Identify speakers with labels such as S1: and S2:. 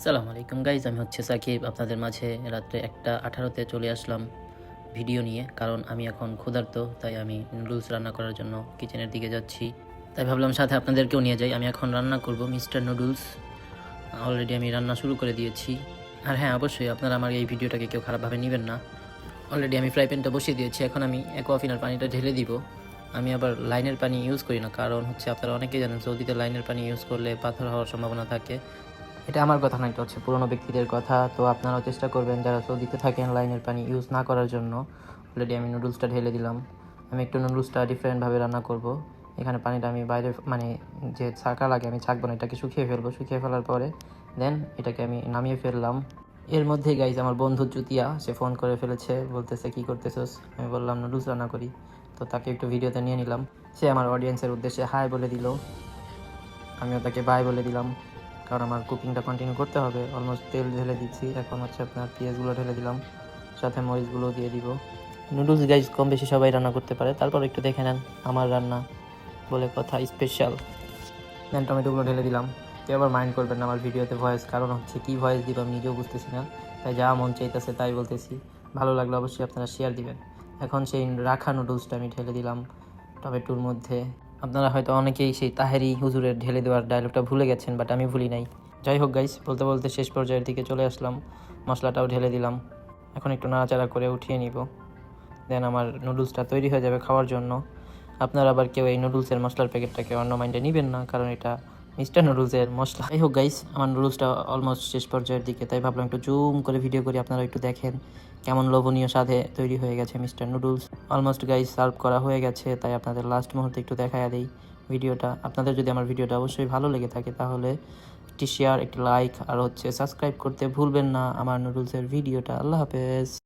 S1: সালাম আলাইকুম গাইজ, আমি হচ্ছে সাকিব। আপনাদের মাঝে রাত্রে 1:18-তে চলে আসলাম ভিডিও নিয়ে, কারণ আমি এখন ক্ষুধার্ত। তাই আমি নুডলস রান্না করার জন্য কিচেনের দিকে যাচ্ছি। তাই ভাবলাম সাথে আপনাদেরকেও নিয়ে যাই। আমি এখন রান্না করব মিস্টার নুডলস। অলরেডি আমি রান্না শুরু করে দিয়েছি। আর হ্যাঁ, অবশ্যই আপনারা আমার এই ভিডিওটাকে কেউ খারাপভাবে নেবেন না। অলরেডি আমি ফ্রাই প্যানটা বসিয়ে দিয়েছি। এখন আমি অ্যাকোয়াফিনার পানিটা ঢেলে দিব। আমি আবার লাইনের পানি ইউজ করি না, কারণ হচ্ছে আপনারা অনেকেই জানেন সৌদিতে লাইনের পানি ইউজ করলে পাথর হওয়ার সম্ভাবনা থাকে। এটা আমার কথা না, এটা হচ্ছে পুরোনো ব্যক্তিদের কথা। তো আপনারাও চেষ্টা করবেন যারা সৌদিতে থাকেন লাইনের পানি ইউজ না করার জন্য। অলরেডি আমি নুডলসটা ঢেলে দিলাম। আমি একটু নুডলসটা ডিফারেন্টভাবে রান্না করব। এখানে পানিটা আমি বাইরে মানে যে ছাঁকা লাগে আমি ছাঁকবো না, এটাকে শুকিয়ে ফেলবো। শুকিয়ে ফেলার পরে দেন এটাকে আমি নামিয়ে ফেললাম। এর মধ্যেই গাইজ আমার বন্ধু জুতিয়া সে ফোন করে ফেলেছে, বলতেছে কী করতেছোস। আমি বললাম নুডলস রান্না করি। তো তাকে একটু ভিডিওতে নিয়ে নিলাম। সে আমার অডিয়েন্সের উদ্দেশ্যে হাই বলে দিল, আমিও তাকে বাই বলে দিলাম, কারণ আমার কুকিংটা কন্টিনিউ করতে হবে। অলমোস্ট তেল ঢেলে দিচ্ছি, এখন হচ্ছে আপনার পেঁয়াজগুলো ঢেলে দিলাম, সাথে মরিচগুলো দিয়ে দিব। নুডলস গাইজ কম বেশি সবাই রান্না করতে পারে, তারপর একটু দেখে নেন আমার রান্না বলে কথা স্পেশাল। দেন টমেটোগুলো ঢেলে দিলাম। কেউ আবার মাইন্ড করবেন না আমার ভিডিওতে ভয়েস, কারণ হচ্ছে কী ভয়েস দিব আমি নিজেও বুঝতেছি না। তাই যা মন চাইতেছে তাই বলতেছি। ভালো লাগলে অবশ্যই আপনারা শেয়ার দিবেন। এখন সেই রাখা নুডলসটা আমি ঢেলে দিলাম টমেটোর মধ্যে। আপনারা হয়তো অনেকেই সেই তাহেরি হুজুরের ঢেলে দেওয়ার ডায়লগটা ভুলে গেছেন, বাট আমি ভুলি নাই। যাই হোক গাইস, বলতে বলতে শেষ পর্যায়ের দিকে চলে আসলাম। মশলাটাও ঢেলে দিলাম। এখন একটু নাড়াচাড়া করে উঠিয়ে নিব। দেন আমার নুডলসটা তৈরি হয়ে যাবে খাওয়ার জন্য। আপনারা আবার কেউ এই নুডলসের মশলার প্যাকেটটাকে অন্য মাইন্ডে নেবেন না, কারণ এটা মিস্টার নুডলসের মশলা। যাই হোক গাইস, আমার নুডলসটা অলমোস্ট শেষ পর্যায়ের দিকে, তাই ভাবলাম একটু জুম করে ভিডিও করি, আপনারা একটু দেখেন কেমন লোভনীয় স্বাদে তৈরি হয়ে গেছে mister noodles. Almost guys serve করা হয়ে গেছে, তাই আপনাদের লাস্ট মুহূর্তে একটু দেখায়া দেই ভিডিওটা। আপনাদের যদি আমার ভিডিওটা অবশ্যই ভালো লেগে থাকে তাহলে একটি শেয়ার, একটি লাইক আর হচ্ছে সাবস্ক্রাইব করতে ভুলবেন না আমার নুডলসের ভিডিওটা। আল্লাহ হাফেজ।